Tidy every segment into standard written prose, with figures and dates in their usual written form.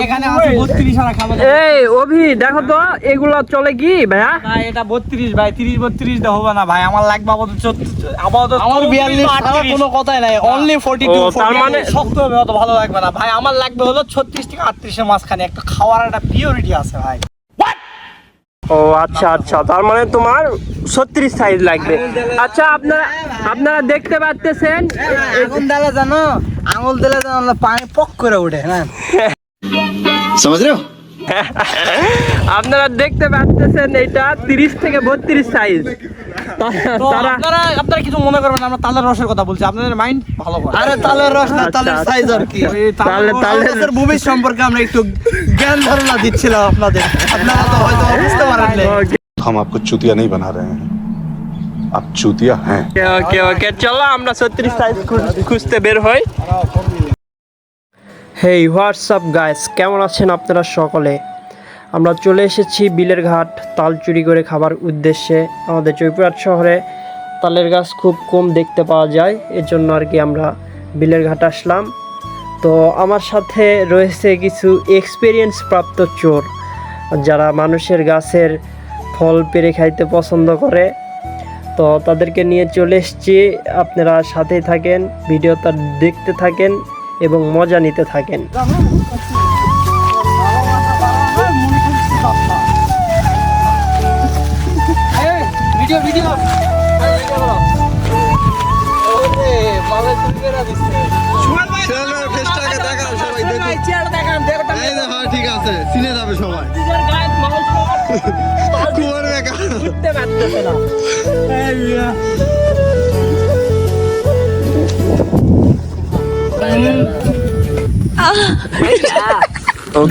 এখানে আছে 32 আনা খাবার। এই অভি দেখো তো এগুলো চলে কি ভাইয়া? ভাই এটা 32 ভাই, 30 32 দে হবে না ভাই, আমার লাগবে আপাতত আমার 42 ছাড়া কোনো কথাই নাই, অনলি 42। তার মানে শক্ত হবে, অত ভালো লাগবে না ভাই, আমার লাগবে হলো 36 থেকে 38 এর মাঝখানে একটা খাওয়ার একটা পিওরিটি আছে ভাই। ও আচ্ছা আচ্ছা, তার মানে তোমার 36 সাইজ লাগবে। আচ্ছা আপনারা দেখতে পাচ্ছেন আঙুল দিলে জানো, আঙুল দিলে জানো পানি পক করে ওঠে না, समझ रहे हो? আপনারা দেখতে পাচ্ছেন এটা 30 থেকে 32 সাইজ। আপনারা কিছু মনে করবেন না, আমরা তালের রসের কথা বলছি, আপনাদের মাইন্ড ভালো করে। আরে তালের রস না, তালের সাইজ আর কি। তালের ভূমির সম্পর্কে আমরা একটু জ্ঞান ধারণা দিচ্ছিলাম আপনাদের, আপনারা তো হয়তো বুঝতে পারেন না। हम आपको चूतिया नहीं बना रहे हैं, आप चूतिया हैं। ওকে চলো আমরা 36 সাইজ খুঁজতে বের হই। হেই হোয়াটসঅ্যাপ গাইস, কেমন আছেন আপনারা সকলে? আমরা চলে এসেছি বিলের ঘাট তাল চুরি করে খাবার উদ্দেশ্যে। আমাদের জয়পুরহাট শহরে তালের গাছ খুব কম দেখতে পাওয়া যায়, এর জন্য আর কি আমরা বিলের ঘাট আসলাম। তো আমার সাথে রয়েছে কিছু এক্সপিরিয়েন্স প্রাপ্ত চোর, যারা মানুষের গাছের ফল পেড়ে খাইতে পছন্দ করে। তো তাদেরকে নিয়ে চলে এসেছি, আপনারা সাথেই থাকেন, ভিডিওটা দেখতে থাকেন এবং মজা নিতে থাকেন। ঠিক আছে, চিনে যাবে সবাই।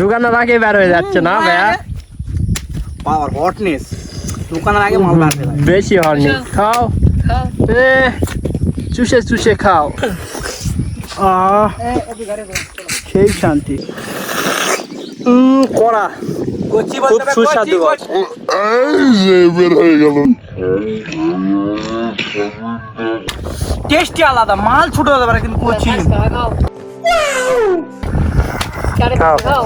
দোকানের আগে বের হয়ে যাচ্ছে না ভাইয়া, পাওয়ার হটনেস দোকানের আগে মাল বাড়বে ভাই। বেশি হয়নি, খাও চুষে চুষে খাও, সেই শান্তি। কড়া খুব সুস্বাদু। টেস্টি আলাদা, মাল ছোট হতে পারে কিন্তু কচি। খাও